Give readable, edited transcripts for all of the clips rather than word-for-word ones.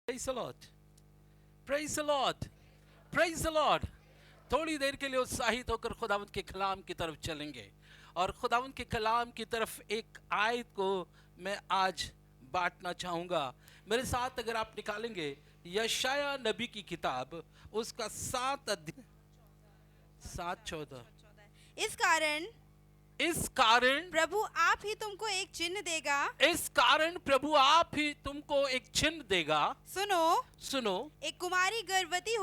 Praise the Lord. Praise the Lord. Praise the Lord. थोड़ी देर के लिए उत्साहित होकर खुदावंत के कलाम की तरफ चलेंगे और खुदावंत के कलाम की तरफ एक आयत को मैं आज बांटना चाहूँगा। मेरे साथ अगर आप निकालेंगे यशाया नबी की किताब उसका 7:14। इस कारण प्रभु आप ही तुमको एक चिन्ह देगा। सुनो एक कुमारी गर्भवती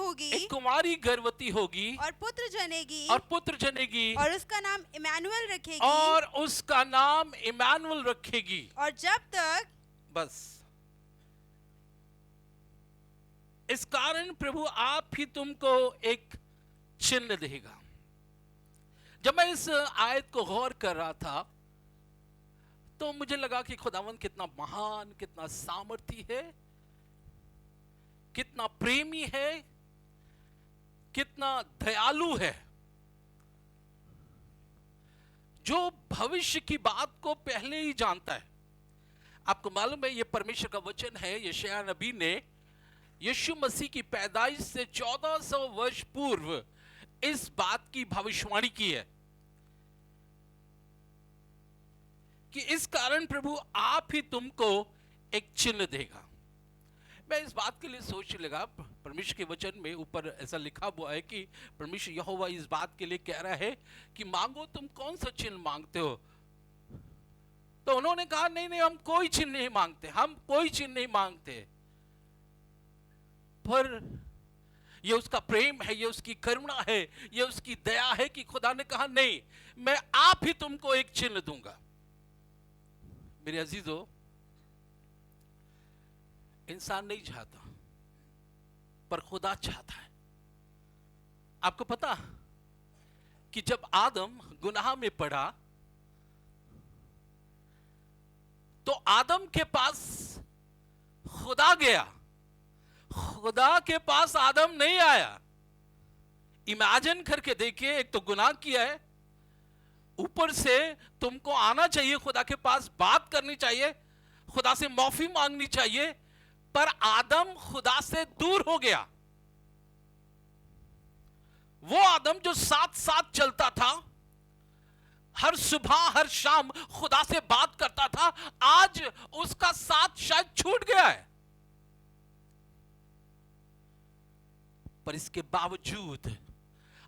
होगी और पुत्र जनेगी और उसका नाम इमैनुअल रखेगी और जब तक बस इस कारण प्रभु आप ही तुमको एक चिन्ह देगा। जब मैं इस आयत को गौर कर रहा था तो मुझे लगा कि खुदावंद कितना महान, कितना सामर्थी है, कितना प्रेमी है, कितना दयालु है, जो भविष्य की बात को पहले ही जानता है। आपको मालूम है ये परमेश्वर का वचन है। यशाया नबी ने यीशु मसीह की पैदाइश से 1400 वर्ष पूर्व इस बात की भविष्यवाणी की है कि इस कारण प्रभु आप ही तुमको एक चिन्ह देगा। मैं इस बात के लिए सोचने लगा, परमेश्वर के वचन में ऊपर ऐसा लिखा हुआ है कि परमेश्वर यहोवा इस बात के लिए कह रहा है कि मांगो तुम कौन सा चिन्ह मांगते हो। तो उन्होंने कहा नहीं हम कोई चिन्ह नहीं मांगते, पर ये उसका प्रेम है, ये उसकी करुणा है, ये उसकी दया है कि खुदा ने कहा नहीं, मैं आप ही तुमको एक चिन्ह दूंगा। मेरे अजीजों, इंसान नहीं चाहता पर खुदा चाहता है। आपको पता कि जब आदम गुनाह में पड़ा तो आदम के पास खुदा गया, खुदा के पास आदम नहीं आया। इमेजिन करके देखिए, एक तो गुनाह किया है, ऊपर से तुमको आना चाहिए खुदा के पास, बात करनी चाहिए, खुदा से माफी मांगनी चाहिए, पर आदम खुदा से दूर हो गया। वो आदम जो साथ साथ चलता था, हर सुबह हर शाम खुदा से बात करता था, आज उसका साथ शायद छूट गया है। पर इसके बावजूद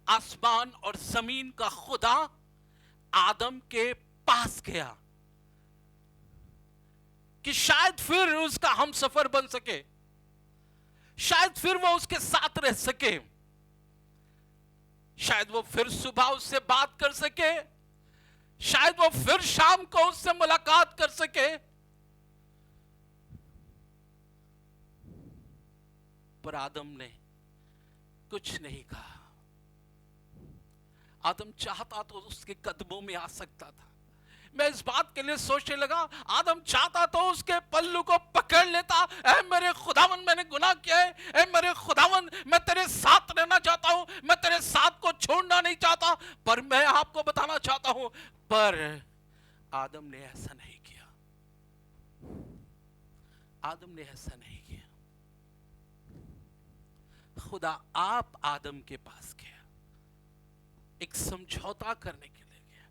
आसमान और जमीन का खुदा आदम के पास गया कि शायद फिर उसका हम सफर बन सके, शायद फिर वो उसके साथ रह सके, शायद वो फिर सुबह उससे बात कर सके, शायद वो फिर शाम को उससे मुलाकात कर सके। पर आदम ने कुछ नहीं कहा। आदम चाहता तो उसके कदमों में आ सकता था। मैं इस बात के लिए सोचने लगा, आदम चाहता तो उसके पल्लू को पकड़ लेता, ऐ मेरे खुदावन मैंने गुनाह किया है, ऐ मेरे खुदावन मैं तेरे साथ रहना चाहता हूं, मैं तेरे साथ को छोड़ना नहीं चाहता, पर मैं आपको बताना चाहता हूं, पर आदम ने ऐसा नहीं किया। आदम ने ऐसा नहीं किया। खुदा आप आदम के पास गया, एक समझौता करने के लिए गया।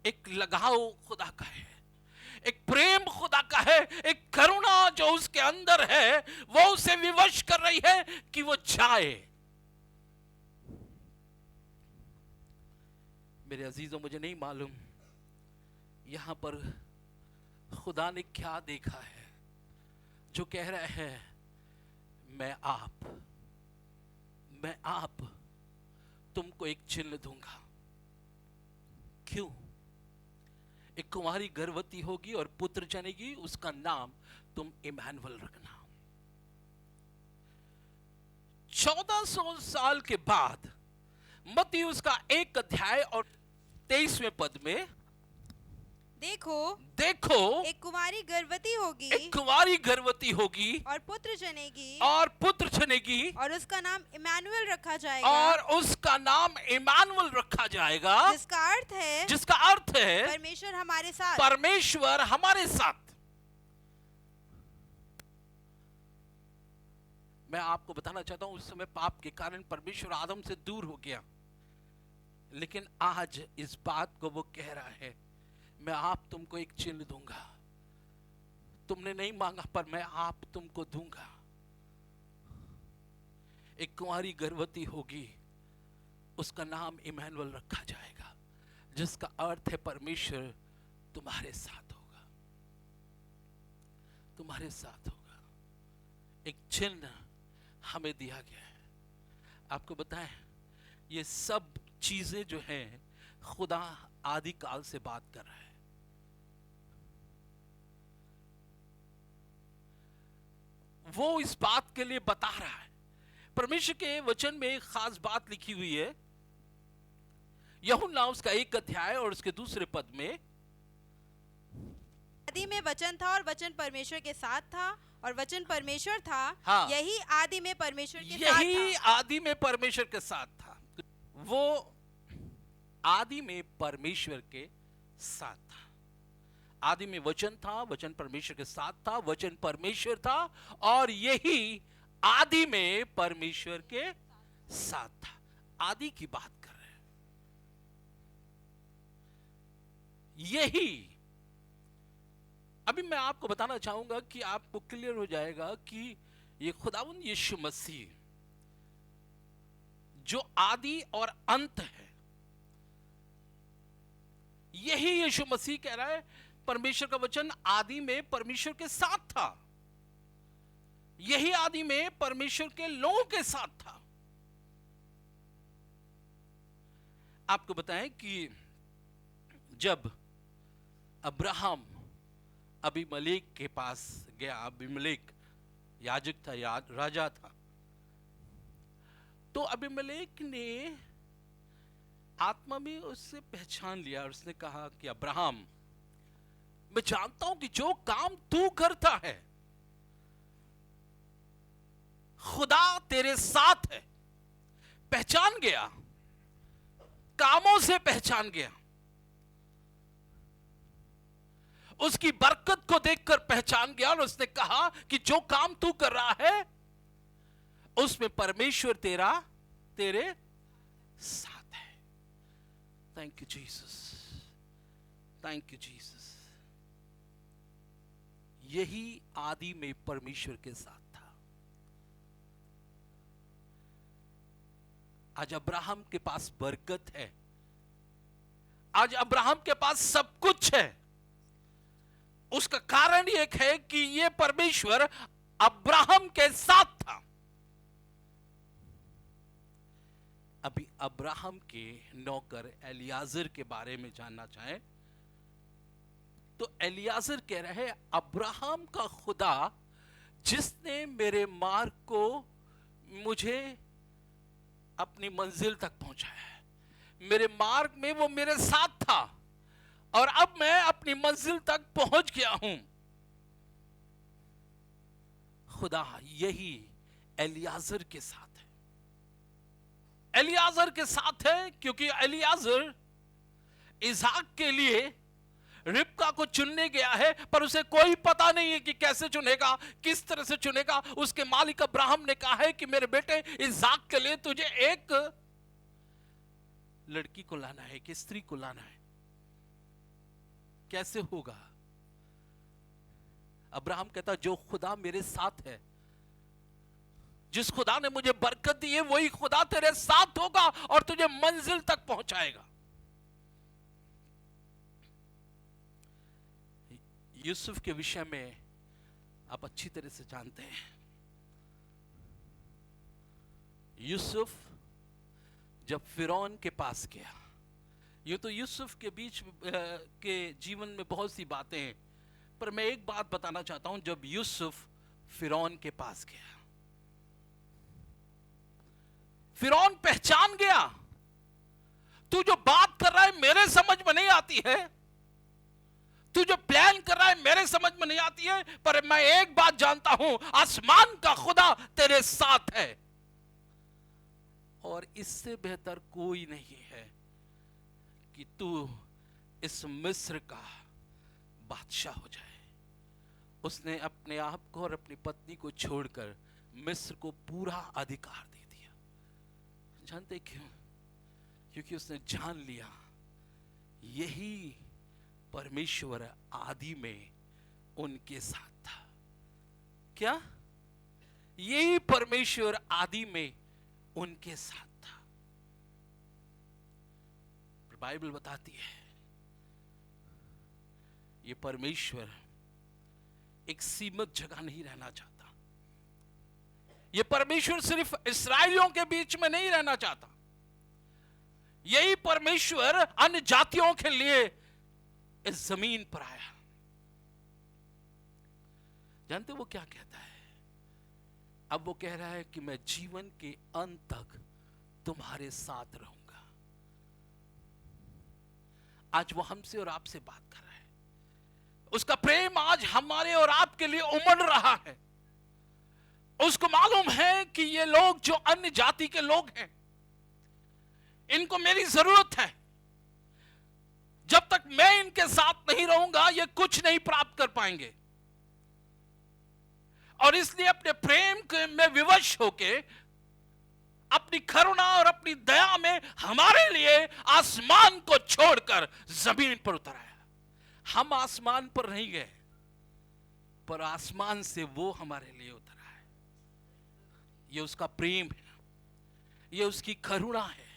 एक लगाव खुदा का है, एक प्रेम खुदा का है, एक करुणा जो उसके अंदर है वो उसे विवश कर रही है कि वो जाए। मेरे अजीजों, मुझे नहीं मालूम यहां पर खुदा ने क्या देखा है जो कह रहा है मैं आप तुमको एक चिन्ह दूंगा। क्यों? एक कुमारी गर्भवती होगी और पुत्र जनेगी, उसका नाम तुम इमैनुअल रखना। 1400 साल के बाद मत्ती उसका 1 अध्याय और 23वें पद में देखो एक कुमारी गर्भवती होगी और पुत्र जनेगी और उसका नाम इमैनुअल रखा जाएगा, जिसका अर्थ है परमेश्वर हमारे साथ। मैं आपको बताना चाहता हूं, उस समय पाप के कारण परमेश्वर आदम से दूर हो गया, लेकिन आज इस बात को वो कह रहा है, मैं आप तुमको एक चिन्ह दूंगा, तुमने नहीं मांगा पर मैं आप तुमको दूंगा। एक कुंवारी गर्भवती होगी, उसका नाम इमैनुअल रखा जाएगा, जिसका अर्थ है परमेश्वर तुम्हारे साथ होगा, तुम्हारे साथ होगा। एक चिन्ह हमें दिया गया है। आपको बताएं, ये सब चीजें जो हैं, खुदा आदि काल से बात कर रहा है। वो इस बात के लिए बता रहा है। परमेश्वर के वचन में एक खास बात लिखी हुई है, यूहन्ना उसका 1 अध्याय और उसके दूसरे पद में, आदि में वचन था और वचन परमेश्वर के साथ था और वचन परमेश्वर था। हाँ। यही आदि में परमेश्वर के साथ यही था। आदि में परमेश्वर के साथ था। वो आदि में परमेश्वर के साथ था। आदि में वचन था, वचन परमेश्वर के साथ था, वचन परमेश्वर था, और यही आदि में परमेश्वर के साथ था। आदि की बात कर रहे हैं। यही, अभी मैं आपको बताना चाहूंगा कि आपको क्लियर हो जाएगा कि ये खुदावंद यीशु मसीह जो आदि और अंत है, यही यीशु मसीह कह रहा है, परमेश्वर का वचन आदि में परमेश्वर के साथ था, यही आदि में परमेश्वर के लोगों के साथ था। आपको बताएं कि जब अब्राहम अबीमेलेक के पास गया, अबीमेलेक याजक था, राजा था, तो अबीमेलेक ने आत्मा में उससे पहचान लिया और उसने कहा कि अब्राहम, मैं जानता हूं कि जो काम तू करता है खुदा तेरे साथ है। पहचान गया, कामों से पहचान गया, उसकी बरकत को देखकर पहचान गया, और उसने कहा कि जो काम तू कर रहा है उसमें परमेश्वर तेरे साथ है। Thank you Jesus, thank you Jesus. यही आदि में परमेश्वर के साथ था। आज अब्राहम के पास बरकत है, आज अब्राहम के पास सब कुछ है। उसका कारण एक है कि यह परमेश्वर अब्राहम के साथ था। अभी अब्राहम के नौकर एलियाजर के बारे में जानना चाहें तो एलियाजर कह रहे हैं, अब्राहम का खुदा जिसने मेरे मार्ग को मुझे अपनी मंजिल तक पहुंचाया है, मेरे मार्ग में वो मेरे साथ था, और अब मैं अपनी मंजिल तक पहुंच गया हूं। खुदा यही एलियाजर के साथ है। एलियाजर के साथ है क्योंकि एलियाजर इसहाक के लिए रिबका को चुनने गया है, पर उसे कोई पता नहीं है कि कैसे चुनेगा, किस तरह से चुनेगा। उसके मालिक अब्राहम ने कहा है कि मेरे बेटे इसहाक के लिए तुझे एक लड़की को लाना है, एक स्त्री को लाना है। कैसे होगा? अब्राहम कहता, जो खुदा मेरे साथ है, जिस खुदा ने मुझे बरकत दी है, वही खुदा तेरे साथ होगा और तुझे मंजिल तक पहुंचाएगा। यूसुफ के विषय में आप अच्छी तरह से जानते हैं। यूसुफ जब फिरौन के पास गया, ये तो यूसुफ के बीच के जीवन में बहुत सी बातें हैं, पर मैं एक बात बताना चाहता हूं। जब यूसुफ फिरौन के पास गया, फिरौन पहचान गया, तू जो बात कर रहा है मेरे समझ में नहीं आती है, तू जो प्लान कर रहा है मेरे समझ में नहीं आती है, पर मैं एक बात जानता हूं, आसमान का खुदा तेरे साथ है, और इससे बेहतर कोई नहीं है कि तू इस मिस्र का बादशाह हो जाए। उसने अपने आप को और अपनी पत्नी को छोड़कर मिस्र को पूरा अधिकार दे दिया। जानते क्यों? क्योंकि उसने जान लिया यही परमेश्वर आदि में उनके साथ था। क्या? यही परमेश्वर आदि में उनके साथ था। बाइबल बताती है ये परमेश्वर एक सीमित जगह नहीं रहना चाहता। ये परमेश्वर सिर्फ इस्राएलियों के बीच में नहीं रहना चाहता। यही परमेश्वर अन्य जातियों के लिए इस जमीन पर आया। जानते वो क्या कहता है? अब वो कह रहा है कि मैं जीवन के अंत तक तुम्हारे साथ रहूंगा। आज वो हमसे और आपसे बात कर रहा है। उसका प्रेम आज हमारे और आपके लिए उमड़ रहा है। उसको मालूम है कि ये लोग जो अन्य जाति के लोग हैं, इनको मेरी जरूरत है। जब तक मैं इनके साथ नहीं रहूंगा ये कुछ नहीं प्राप्त कर पाएंगे। और इसलिए अपने प्रेम में विवश होके अपनी करुणा और अपनी दया में हमारे लिए आसमान को छोड़कर जमीन पर उतर आया। हम आसमान पर नहीं गए, पर आसमान से वो हमारे लिए उतरा है। ये उसका प्रेम है, ये उसकी करुणा है,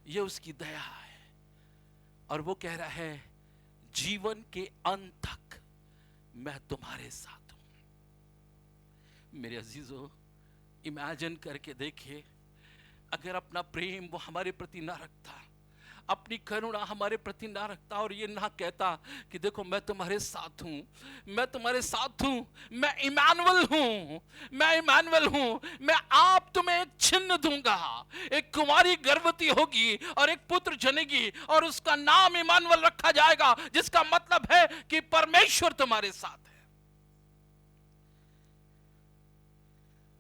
ये उसकी दया है। और वो कह रहा है जीवन के अंत तक मैं तुम्हारे साथ हूं। मेरे अजीजों, इमेजिन करके देखिए, अगर अपना प्रेम वो हमारे प्रति ना रखता, अपनी करुणा हमारे प्रति ना रखता और ये ना कहता कि देखो मैं तुम्हारे साथ हूं, मैं तुम्हारे साथ हूं, मैं इमानुएल हूं, मैं इमानुएल हूं, मैं आप तुम्हें एक चिन्ह दूंगा। एक कुंवारी गर्भवती होगी और एक पुत्र जनेगी और उसका नाम इमानुएल रखा जाएगा, जिसका मतलब है कि परमेश्वर तुम्हारे साथ है।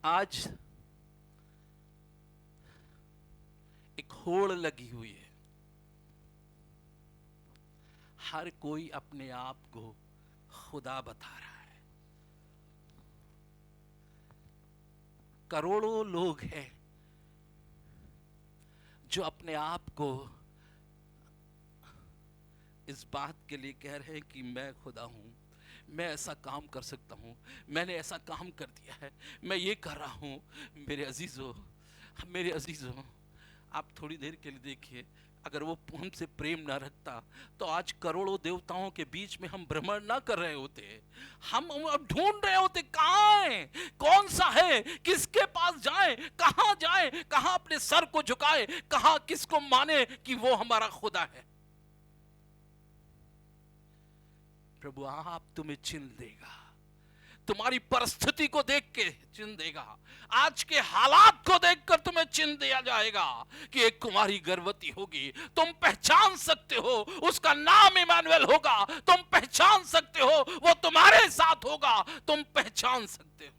आज एक होड़ लगी हुई है। हर कोई अपने आप को खुदा बता रहा है। करोड़ों लोग हैं जो अपने आप को इस बात के लिए कह रहे हैं कि मैं खुदा हूं, मैं ऐसा काम कर सकता हूं, मैंने ऐसा काम कर दिया है, मैं ये कर रहा हूं। मेरे अजीजों, आप थोड़ी देर के लिए देखिए, अगर वो हमसे प्रेम ना रखता तो आज करोड़ों देवताओं के बीच में हम भ्रमण ना कर रहे होते। हम अब ढूंढ रहे होते कहां है, कौन सा है, किसके पास जाए, कहां अपने सर को झुकाए, कहां किसको माने कि वो हमारा खुदा है। प्रभु आप तुम्हें चिन्ह देगा, तुम्हारी परिस्थिति को देख के चिन्ह देगा, आज के हालात को देखकर तुम्हें चिन्ह दिया जाएगा कि एक कुमारी गर्भवती होगी। तुम पहचान सकते हो उसका नाम इमानुएल होगा। तुम पहचान सकते हो वो तुम्हारे साथ होगा। तुम पहचान सकते हो।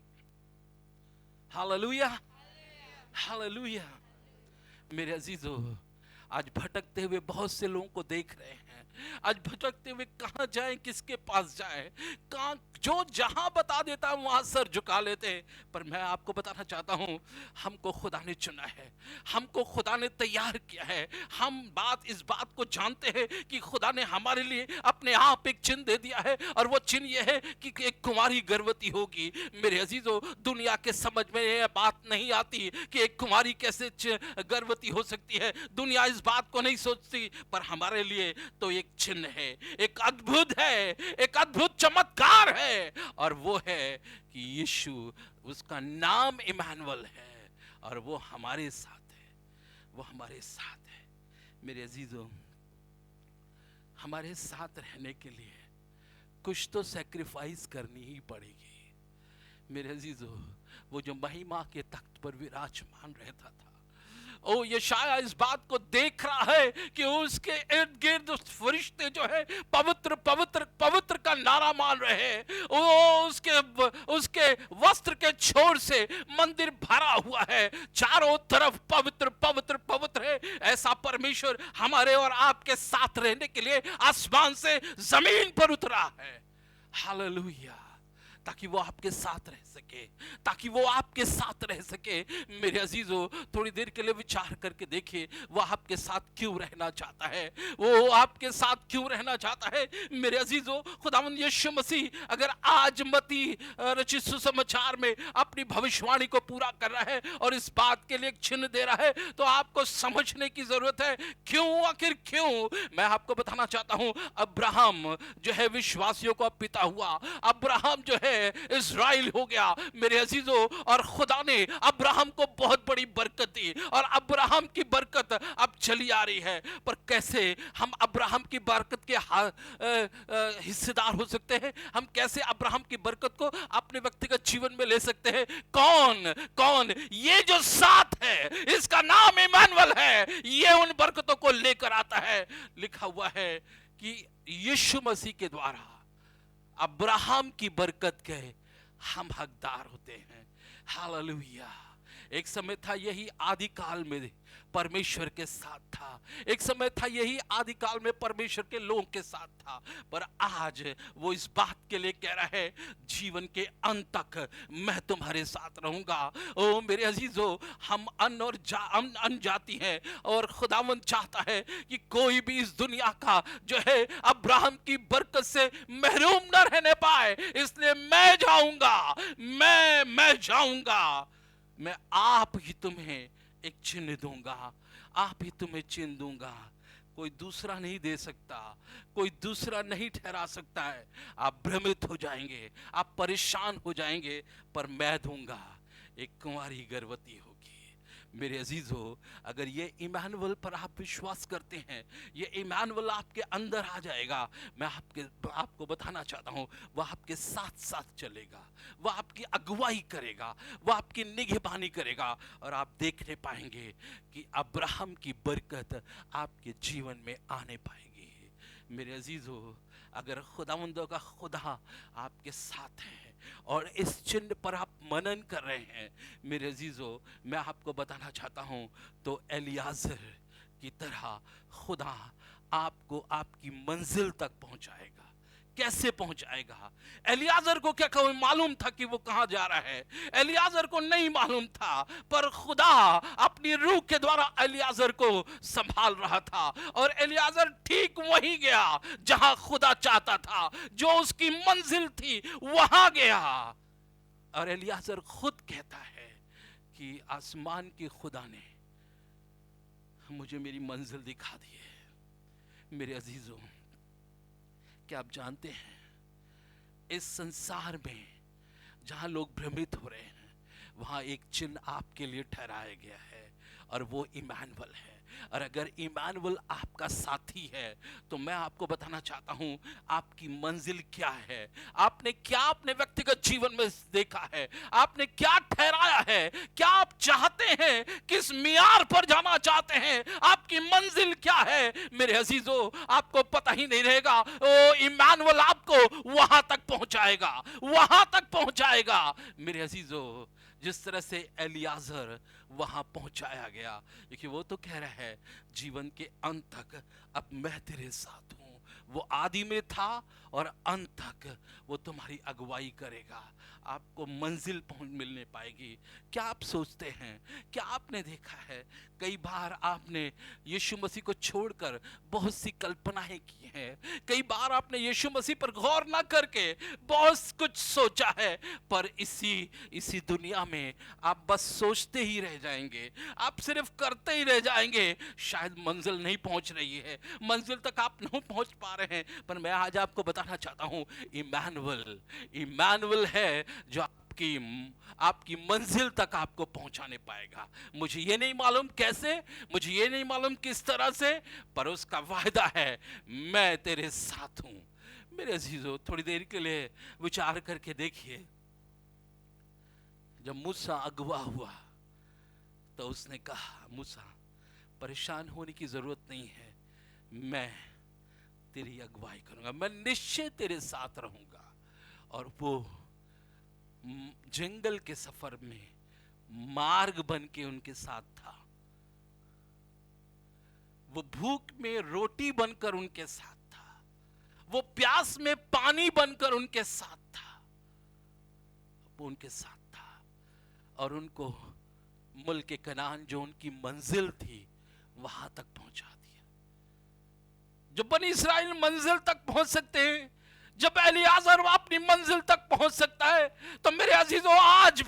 Hallelujah, hallelujah. मेरे अजीजों, आज भटकते हुए बहुत से लोगों को देख रहे हैं। आज भटकते हुए कहां जाएं, किसके पास जाएं, कहां जो जहां बता देता है वहां सर झुका लेते हैं। पर मैं आपको बताना चाहता हूं, हमको खुदा ने चुना है, हमको खुदा ने तैयार किया है। हम इस बात को जानते हैं कि खुदा ने हमारे लिए अपने आप एक चिन्ह दे दिया है, और वो चिन्ह यह है कि एक कुमारी गर्भवती होगी। मेरे अजीजों, दुनिया के समझ में यह बात नहीं आती कि एक कुमारी कैसे गर्भवती हो सकती है। दुनिया इस बात को नहीं सोचती, पर हमारे लिए तो एक चिन्ह है, एक अद्भुत है, एक अद्भुत चमत्कार है, और वो है कि यीशु, उसका नाम इमानुएल है, और वो हमारे साथ है, वो हमारे साथ है। मेरे अजीजों, हमारे साथ रहने के लिए कुछ तो सैक्रिफाइस करनी ही पड़ेगी। मेरे अजीजों, वो जो महिमा के तख्त पर विराजमान रहता था, ओ यशाया इस बात को देख रहा है कि उसके इर्द गिर्द उस फरिश्ते जो है पवित्र पवित्र पवित्र का नारा मान रहे हैं। उसके वस्त्र के छोर से मंदिर भरा हुआ है, चारों तरफ पवित्र पवित्र पवित्र है। ऐसा परमेश्वर हमारे और आपके साथ रहने के लिए आसमान से जमीन पर उतरा है। हालेलुया, ताकि वो आपके साथ रह। सके, ताकि वो आपके साथ रह सके। मेरे अजीजों, थोड़ी देर के लिए विचार करके देखिए, वो आपके साथ क्यों रहना चाहता है, वो आपके साथ क्यों रहना चाहता है। मेरे अजीजों, खुदावंद यीशु मसीह अगर आज मत्ती रचित सुसमाचार में अपनी भविष्यवाणी को पूरा कर रहा है और इस बात के लिए एक चिन्ह दे रहा है, तो आपको समझने की जरूरत है क्यों, आखिर क्यों। मैं आपको बताना चाहता हूं, अब्राहम जो है विश्वासियों का पिता हुआ, अब्राहम जो है इज़राइल हो गया मेरे अजीजों, और खुदा ने अब्राहम को बहुत बड़ी बरकत दी और अब्राहम की बरकत अब चली आ रही है। पर कैसे हम अब्राहम की बरकत के हिस्सेदार हो सकते हैं, हम कैसे अब्राहम की बरकत को अपने व्यक्तिगत जीवन में ले सकते हैं। कौन कौन ये जो साथ है, इसका नाम इमानुएल है, ये उन बरकतों को लेकर आता है। लिखा हुआ है कि यीशु मसीह के द्वारा अब्राहम की बरकत के हम हकदार होते हैं। हालेलुया। एक समय था यही आदि काल में परमेश्वर के साथ था, एक समय था यही आदि काल में परमेश्वर के लोगों के साथ था, पर आज वो इस बात के लिए कह रहा है, जीवन के अंत तक मैं तुम्हारे साथ रहूंगा। ओ मेरे अजीजों, हम अन जाति हैं और खुदावंद चाहता है कि कोई भी इस दुनिया का जो है अब्राहम की बरकत से महरूम न रहने पाए। इसलिए मैं जाऊंगा, मैं जाऊंगा, मैं आप ही तुम्हें एक चिन्ह दूंगा, आप ही तुम्हें चिन्ह दूंगा। कोई दूसरा नहीं दे सकता, कोई दूसरा नहीं ठहरा सकता है। आप भ्रमित हो जाएंगे, आप परेशान हो जाएंगे, पर मैं दूंगा। एक कुंवारी गर्भवती होगी। मेरे अजीजों, अगर ये इमानुएल पर आप विश्वास करते हैं, ये इमानुएल आपके अंदर आ जाएगा, मैं आपको बताना चाहता हूँ, वह आपके साथ साथ चलेगा, वह आपकी अगुवाई करेगा, वह आपकी निगहबानी करेगा, और आप देखने पाएंगे कि अब्राहम की बरकत आपके जीवन में आने पाएगी। मेरे अजीजों, अगर खुदावंदों का खुदा आपके साथ है और इस चिन्ह पर आप मनन कर रहे हैं, मेरे अजीजों, मैं आपको बताना चाहता हूं, तो एलियाजर की तरह खुदा आपको आपकी मंजिल तक पहुंचाएगा। कैसे पहुंचाएगा? एलियाजर को क्या मालूम था कि वो कहां जा रहा है? एलियाजर को नहीं मालूम था, पर खुदा अपनी रूह के द्वारा एलियाजर को संभाल रहा था, और एलियाजर ठीक वहीं गया जहां खुदा चाहता था, जो उसकी मंजिल थी वहां गया। और एलियाजर खुद कहता है कि आसमान के खुदा ने मुझे मेरी मंजिल दिखा दी है। मेरे अजीजों, क्या आप जानते हैं, इस संसार में जहां लोग भ्रमित हो रहे हैं, वहां एक चिन्ह आपके लिए ठहराया गया है, और वो इमानुएल है। और अगर इमानुएल आपका साथी है, तो मैं आपको बताना चाहता हूं, आपकी मंजिल क्या है, आपने क्या अपने व्यक्तिगत जीवन में देखा है, आपने क्या ठहराया है, क्या आप चाहते हैं, किस मियार पर जाना चाहते हैं, आपकी मंजिल क्या है। मेरे अजीजों, आपको पता ही नहीं रहेगा, ओ इमानुएल आपको वहां तक पहुंचाएगा, वहां तक पहुंचाएगा। मेरे अजीजों, जिस तरह से एलियाजर वहां पहुंचाया गया, क्योंकि वो तो कह रहा है जीवन के अंत तक अब मैं तेरे साथ हूं। वो आदि में था और अंत तक वो तुम्हारी अगुवाई करेगा, आपको मंजिल मिलने पाएगी। क्या आप सोचते हैं, क्या आपने देखा है, कई बार आपने यीशु मसीह को छोड़कर बहुत सी कल्पनाएं की हैं, कई बार आपने यीशु मसीह पर गौर ना करके बहुत कुछ सोचा है, पर इसी दुनिया में आप बस सोचते ही रह जाएंगे, आप सिर्फ करते ही रह जाएंगे। शायद मंजिल नहीं पहुंच रही है, मंजिल तक आप नहीं पहुंच पा रहे हैं, पर मैं आज आपको बताना चाहता हूं, इमानुएल है जो आपकी मंजिल तक आपको पहुंचाने पाएगा। मुझे ये नहीं मालूम कैसे, मुझे ये नहीं मालूम किस तरह से, पर उसका वायदा है, मैं तेरे साथ हूं। मेरे अजीजों, थोड़ी देर के लिए विचार करके देखिए, जब मूसा अगवा हुआ तो उसने कहा, मूसा परेशान होने की जरूरत नहीं है, मैं तेरी अगुवाई करूंगा, मैं निश्चय तेरे साथ रहूंगा। और वो जंगल के सफर में मार्ग बन के उनके साथ था, वो भूख में रोटी बनकर उनके साथ था, वो प्यास में पानी बनकर उनके साथ था। वो उनके साथ था और उनको मुल्क कनान जो उनकी मंजिल थी वहां तक पहुंचा दिया। जब बनी इसराइल मंजिल तक पहुंच सकते हैं, जब एलियाजर अपनी मंजिल तक पहुंच सकता है, तो मेरे अजीजों आज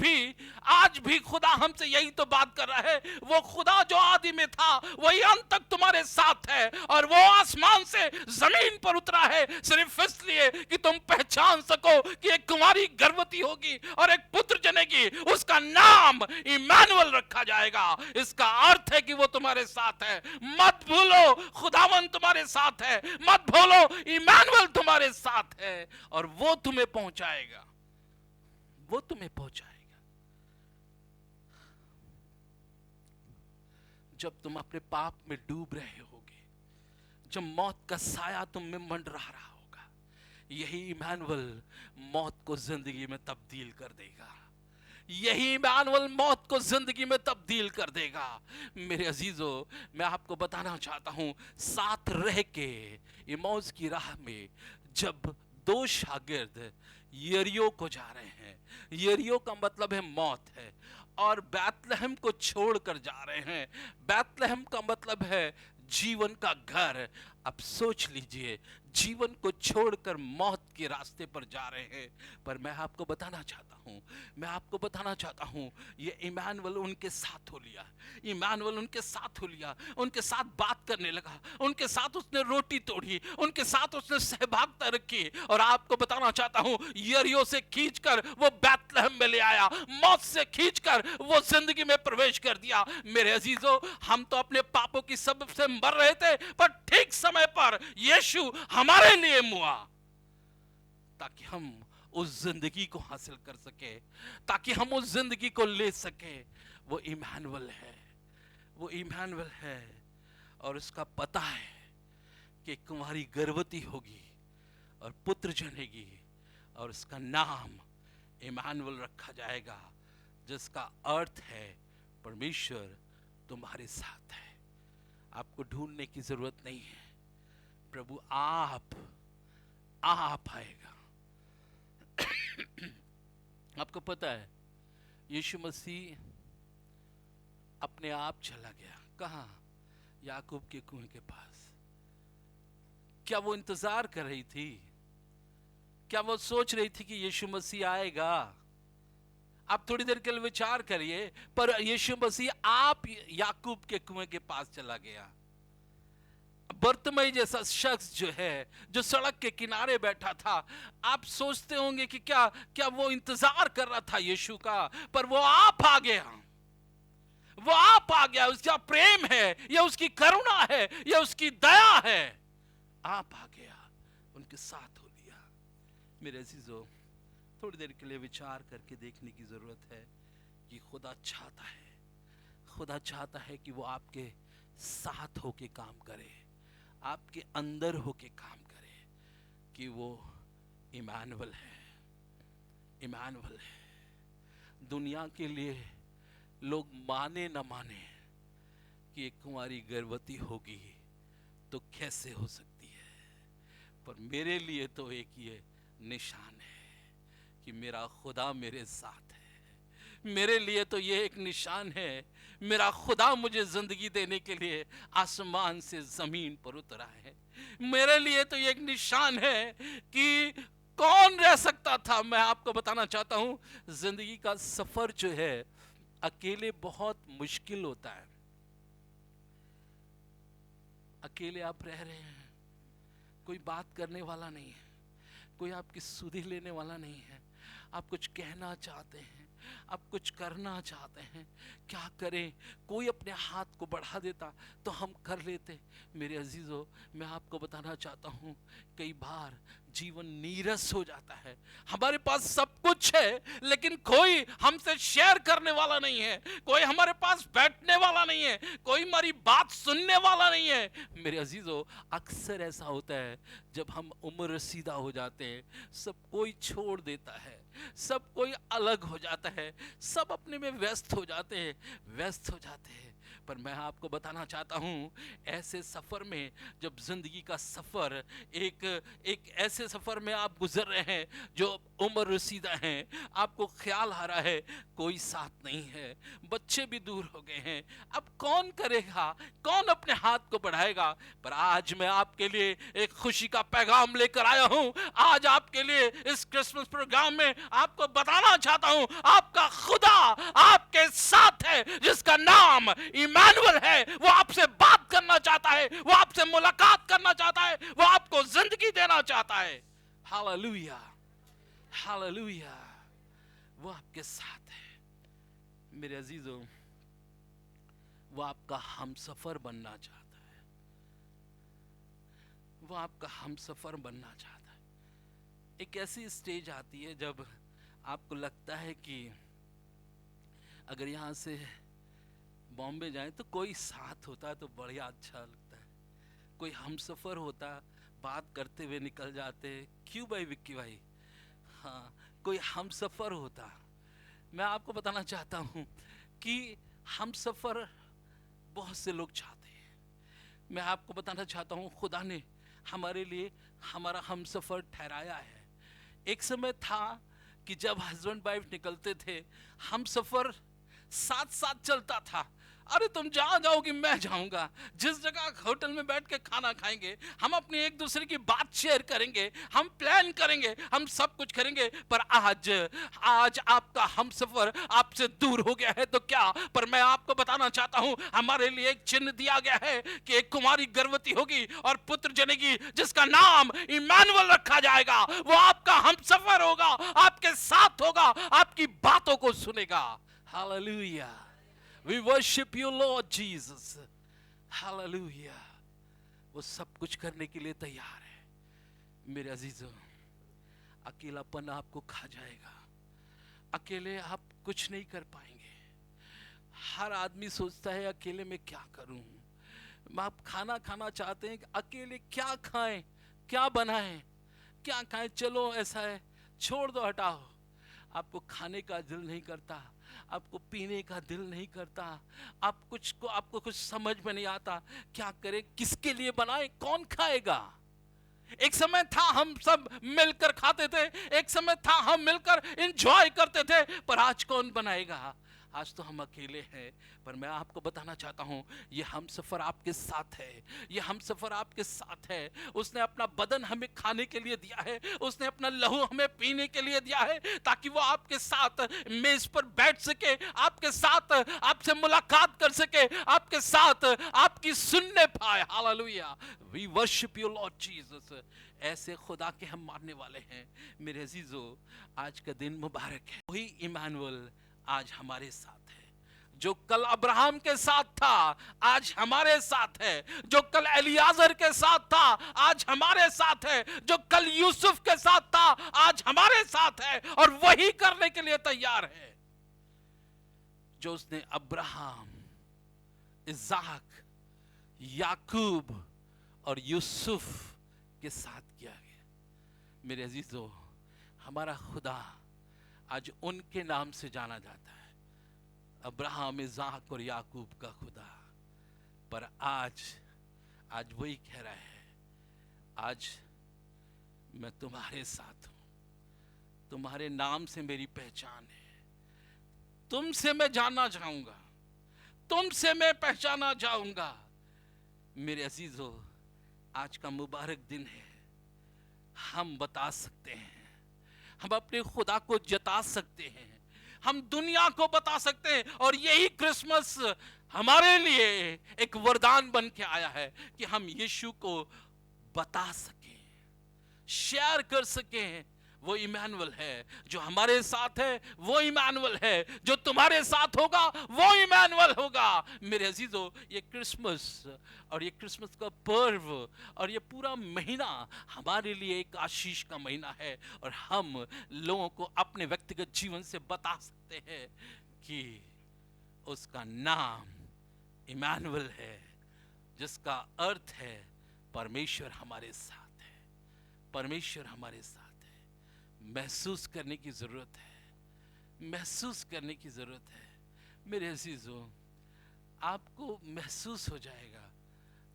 भी खुदा हमसे यही तो बात कर रहा है। वो खुदा जो आदि में था वही अंत तक तुम्हारे साथ है, और वो आसमान से जमीन पर उतरा है सिर्फ इसलिए कि तुम पहचान सको कि एक कुंवारी गर्भवती होगी और एक पुत्र जनेगी, उसका नाम इमानुएल रखा जाएगा। इसका अर्थ है कि वो तुम्हारे साथ है। मत भूलो खुदावन तुम्हारे साथ है, मत भूलो इमानुएल तुम्हारे साथ है, और वो तुम्हें पहुंचाएगा, वो तुम्हें पहुंचाएगा। जब तुम अपने पाप में डूब रहे होगे, जब मौत का साया तुम में मंडरा रहा होगा, यही इमानुएल मौत को जिंदगी में तब्दील कर देगा। यही इमानुएल मौत को जिंदगी में तब्दील कर देगा। मेरे अजीजों, मैं आपको बताना चाहता हूं, साथ रह के इमौज की राह में जब दो शागिर्द यरीहो को जा रहे हैं, यरीहो का मतलब है मौत है, और बैतलहम को छोड़कर जा रहे हैं। बैतलहम का मतलब है जीवन का घर। अब सोच लीजिए, जीवन को छोड़कर मौत के रास्ते पर जा रहे हैं। पर मैं आपको बताना चाहता हूं, ये इमानुएल उनके साथ हो लिया, इमानुएल उनके साथ हो लिया, उनके साथ बात करने लगा, उनके साथ उसने रोटी तोड़ी, उनके साथ उसने सहभागिता रखी। और आपको बताना चाहता हूं, यरीहो से खींचकर वो बैतलहम में ले आया, मौत से खींचकर वो जिंदगी में प्रवेश कर दिया। मेरे अजीजों, हम तो अपने पापों की सबब से मर रहे थे, पर ठीक समय पर यीशु हमारे लिए मुआ ताकि हम उस जिंदगी को हासिल कर सके, ताकि हम उस जिंदगी को ले सके। वो इमानुएल है, वो इमानुएल है। और उसका पता है कि कुंवारी गर्भवती होगी और पुत्र जनेगी, और उसका नाम इमानुएल रखा जाएगा, जिसका अर्थ है परमेश्वर तुम्हारे साथ है। आपको ढूंढने की जरूरत नहीं है, प्रभु आप आएगा। आपको पता है, यीशु मसीह अपने आप चला गया। कहां? याकूब के कुएं के पास। क्या वो इंतजार कर रही थी? क्या वो सोच रही थी कि यीशु मसीह आएगा? आप थोड़ी देर के लिए विचार करिए। पर यीशु मसीह आप याकूब के कुएं के पास चला गया। बर्तिमई जैसा शख्स जो है, जो सड़क के किनारे बैठा था, आप सोचते होंगे कि क्या वो इंतजार कर रहा था यीशु का? पर वो आप आ गया, वो आप आ गया। उसका प्रेम है, या उसकी करुणा है, या उसकी दया है। आप आ गया, उनके साथ हो लिया। मेरे अजीजों, थोड़ी देर के लिए विचार करके देखने की जरूरत है कि खुदा चाहता है कि वो आपके साथ होके काम करे, आपके अंदर होके काम करे, कि वो इमानुएल है। दुनिया के लिए लोग माने न माने कि एक कुंवारी गर्भवती होगी तो कैसे हो सकती है, पर मेरे लिए तो एक ये निशान है कि मेरा खुदा मेरे साथ है। मेरे लिए तो ये एक निशान है, मेरा खुदा मुझे जिंदगी देने के लिए आसमान से जमीन पर उतरा है। मेरे लिए तो ये एक निशान है कि कौन रह सकता था। मैं आपको बताना चाहता हूं, जिंदगी का सफर जो है अकेले बहुत मुश्किल होता है। अकेले आप रह रहे हैं, कोई बात करने वाला नहीं है, कोई आपकी सुधि लेने वाला नहीं है। आप कुछ कहना चाहते हैं, आप कुछ करना चाहते हैं, क्या करें? कोई अपने हाथ को बढ़ा देता तो हम कर लेते। मेरे अजीजों, मैं आपको बताना चाहता हूं, कई बार जीवन नीरस हो जाता है। हमारे पास सब कुछ है, लेकिन कोई हमसे शेयर करने वाला नहीं है, कोई हमारे पास बैठने वाला नहीं है, कोई हमारी बात सुनने वाला नहीं है। मेरे अजीजों, अक्सर ऐसा होता है जब हम उम्र रसीदा हो जाते हैं, सब कोई छोड़ देता है, सब कोई अलग हो जाता है, सब अपने में व्यस्त हो जाते हैं। पर मैं आपको बताना चाहता हूँ, ऐसे सफ़र में, जब ज़िंदगी का सफ़र एक एक ऐसे सफ़र में आप गुजर रहे हैं जो उम्र रसीदा हैं, आपको ख्याल आ रहा है कोई साथ नहीं है, बच्चे भी दूर हो गए हैं, अब कौन करेगा, कौन अपने हाथ को बढ़ाएगा। पर आज मैं आपके लिए एक खुशी का पैगाम लेकर आया हूँ। आज आपके लिए इस क्रिसमस प्रोग्राम में आपको बताना चाहता हूँ, आपका खुदा आपके साथ है, जिसका नाम इमानुएल है। वो आपसे बात करना चाहता है, वो आपसे मुलाकात करना चाहता है, वो आपको जिंदगी देना चाहता है। Hallelujah, hallelujah. वो आपके साथ है मेरे अजीजों, वो आपका हमसफर बनना चाहता है, वो आपका हमसफर बनना चाहता है। एक ऐसी स्टेज आती है जब आपको लगता है कि अगर यहाँ से बॉम्बे जाएं तो कोई साथ होता तो बढ़िया अच्छा लगता है, कोई हमसफर होता, बात करते हुए निकल जाते। क्यों भाई विक्की भाई? हाँ, कोई हमसफर होता। मैं आपको बताना चाहता हूँ कि हमसफर बहुत से लोग चाहते हैं। मैं आपको बताना चाहता हूँ, खुदा ने हमारे लिए हमारा हमसफर ठहराया है। एक समय था कि जब हस्बैंड वाइफ निकलते थे, हमसफर साथ साथ चलता था। अरे तुम जहाँ जाओगी मैं जाऊंगा, जिस जगह होटल में बैठ के खाना खाएंगे, हम अपनी एक दूसरे की बात शेयर करेंगे, हम प्लान करेंगे, हम सब कुछ करेंगे। पर आज आज आपका हमसफर आपसे दूर हो गया है तो क्या? पर मैं आपको बताना चाहता हूँ, हमारे लिए एक चिन्ह दिया गया है कि एक कुमारी गर्भवती होगी और पुत्र जनेगी, जिसका नाम इमानुएल रखा जाएगा। वो आपका हमसफर होगा, आपके साथ होगा, आपकी बातों को सुनेगा। Hallelujah. We worship you, Lord Jesus. Hallelujah. वो सब कुछ करने के लिए तैयार है मेरे अजीजों। अकेलापन आपको खा जाएगा, अकेले आप कुछ नहीं कर पाएंगे। हर आदमी सोचता है अकेले में क्या करूं। आप खाना खाना चाहते हैं, अकेले क्या खाएं, क्या बनाएं, क्या खाएं। चलो ऐसा है, छोड़ दो, हटाओ। आपको खाने का दिल नहीं करता, आपको पीने का दिल नहीं करता, आपको कुछ समझ में नहीं आता। क्या करें, किसके लिए बनाएं, कौन खाएगा? एक समय था हम सब मिलकर खाते थे, एक समय था हम मिलकर एंजॉय करते थे, पर आज कौन बनाएगा? आज तो हम अकेले हैं। पर मैं आपको बताना चाहता हूं, ये हमसफर आपके साथ है, ये हमसफर आपके साथ है। उसने अपना बदन हमें खाने के लिए दिया है, उसने अपना लहू हमें पीने के लिए दिया है, ताकि वो आपके साथ मेज पर बैठ सके, आपके साथ आपसे मुलाकात कर सके, आपके साथ आपकी सुनने पाए। Hallelujah. We worship you Lord Jesus. ऐसे खुदा के हम मानने वाले हैं मेरे अजीजों। आज का दिन मुबारक है। वही इमानुएल आज हमारे साथ है, जो कल अब्राहम के साथ था आज हमारे साथ है, जो कल एलियाजर के साथ था आज हमारे साथ है, जो कल यूसुफ के साथ था आज हमारे साथ है, और वही करने के लिए तैयार है जो उसने अब्राहम, इसाक, याकूब और यूसुफ के साथ किया गया। मेरे अजीजों, हमारा खुदा आज उनके नाम से जाना जाता है, अब्राहम, इसाक और याकूब का खुदा। पर आज वही कह रहा है, आज मैं तुम्हारे साथ हूं, तुम्हारे नाम से मेरी पहचान है, तुमसे मैं जानना चाहूंगा, तुमसे मैं पहचाना चाहूंगा। मेरे अजीजों, आज का मुबारक दिन है। हम बता सकते हैं, हम अपने खुदा को जता सकते हैं, हम दुनिया को बता सकते हैं। और यही क्रिसमस हमारे लिए एक वरदान बन के आया है कि हम यीशु को बता सकें, शेयर कर सकें। वो इमानुएल है जो हमारे साथ है, वो इमानुएल है जो तुम्हारे साथ होगा, वो इमानुएल होगा। मेरे अजीजों, ये क्रिसमस और ये क्रिसमस का पर्व और ये पूरा महीना हमारे लिए एक आशीष का महीना है, और हम लोगों को अपने व्यक्तिगत जीवन से बता सकते हैं कि उसका नाम इमानुएल है, जिसका अर्थ है परमेश्वर हमारे साथ है, परमेश्वर हमारे साथ है। महसूस करने की जरूरत है, महसूस करने की जरूरत है। मेरे अजीजों, आपको महसूस हो जाएगा,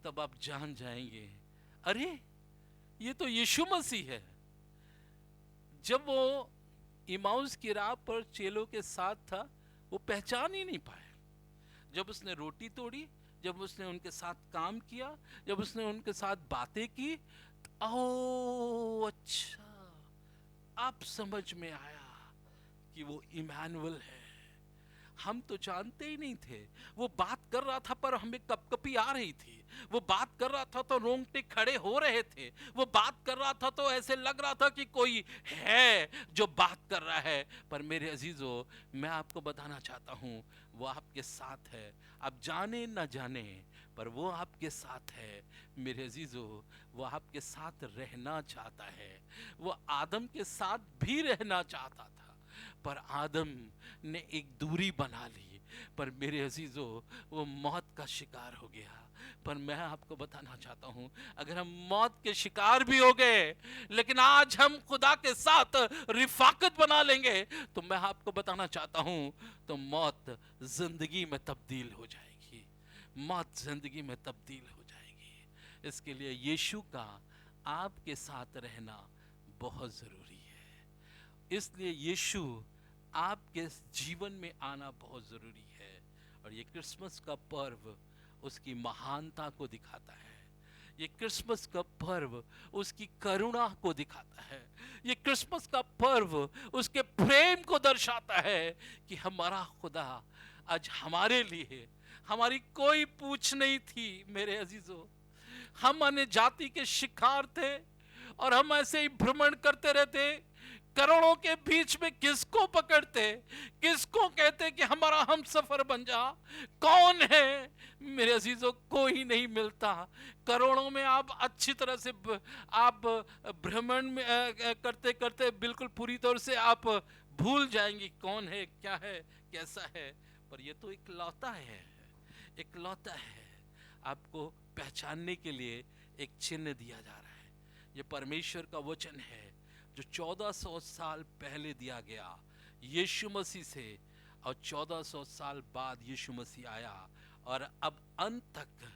तब आप जान जाएंगे, अरे ये तो यीशु मसीह है। जब वो इमाउस की राह पर चेलों के साथ था, वो पहचान ही नहीं पाए। जब उसने रोटी तोड़ी, जब उसने उनके साथ काम किया, जब उसने उनके साथ बातें की, ओ अच्छा, अब समझ में आया कि वो इमानुएल है। हम तो जानते ही नहीं थे। वो बात कर रहा था पर हमें कपकपी आ रही थी। वो बात कर रहा था तो रोंगटे खड़े हो रहे थे। वो बात कर रहा था तो ऐसे लग रहा था कि कोई है जो बात कर रहा है। पर मेरे अजीजों, मैं आपको बताना चाहता हूँ, वो आपके साथ है। आप जाने न जाने, पर वो आपके साथ है। मेरे अजीजों, वो आपके साथ रहना चाहता है। वो आदम के साथ भी रहना चाहता था, पर आदम ने एक दूरी बना ली। पर मेरे अजीजों, वो मौत का शिकार हो गया। पर मैं आपको बताना चाहता हूं, अगर हम मौत के शिकार भी हो गए, लेकिन आज हम खुदा के साथ रिफाकत बना लेंगे, तो मैं आपको बताना चाहता हूं, तो मौत जिंदगी में तब्दील हो जाएगी। मौत जिंदगी में तब्दील हो जाएगी। इसके लिए यीशु का आपके साथ रहना बहुत जरूरी है। इसलिए यीशु आपके जीवन में आना बहुत जरूरी है। और ये क्रिसमस का पर्व उसकी महानता को दिखाता है। ये क्रिसमस का पर्व उसकी करुणा को दिखाता है। ये क्रिसमस का पर्व उसके प्रेम को दर्शाता है कि हमारा खुदा आज हमारे लिए, हमारी कोई पूछ नहीं थी। मेरे अजीजों, हम अन्य जाति के शिकार थे और हम ऐसे ही भ्रमण करते रहते, करोड़ों के बीच में किसको पकड़ते, किसको कहते कि हमारा हम सफर बन जा। कौन है मेरे अजीजों? कोई नहीं मिलता। करोड़ों में आप अच्छी तरह से आप भ्रमण में करते करते बिल्कुल पूरी तरह से आप भूल जाएंगे कौन है, क्या है, कैसा है। पर ये तो इकलौता है, इकलौता है। आपको पहचानने के लिए एक चिन्ह दिया जा रहा है। ये परमेश्वर का वचन है जो 1400 साल पहले दिया गया यीशु मसीह से, और 1400 साल बाद यीशु मसीह आया, और अब अंत तक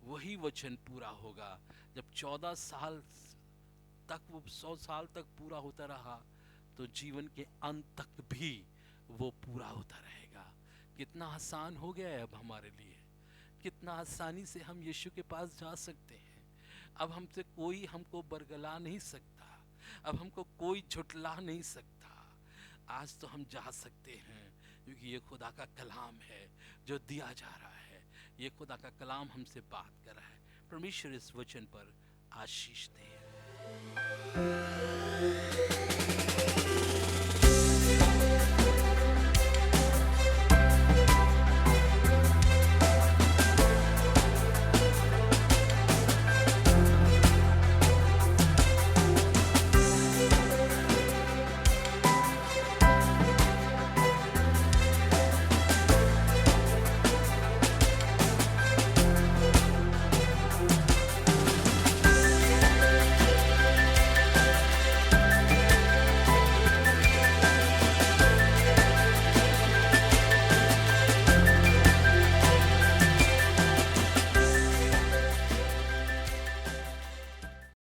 वही वचन पूरा होगा। जब 14 साल तक, वो 100 साल तक पूरा होता रहा, तो जीवन के अंत तक भी वो पूरा होता रहेगा। कितना आसान हो गया है अब हमारे लिए, कितना आसानी से हम यीशु के पास जा सकते हैं। अब हमसे कोई हमको बरगला नहीं सकता, अब हमको कोई झुटला नहीं सकता। आज तो हम जा सकते हैं, क्योंकि ये खुदा का कलाम है जो दिया जा रहा है। ये खुदा का कलाम हमसे बात कर रहा है। परमेश्वर इस वचन पर आशीष दे।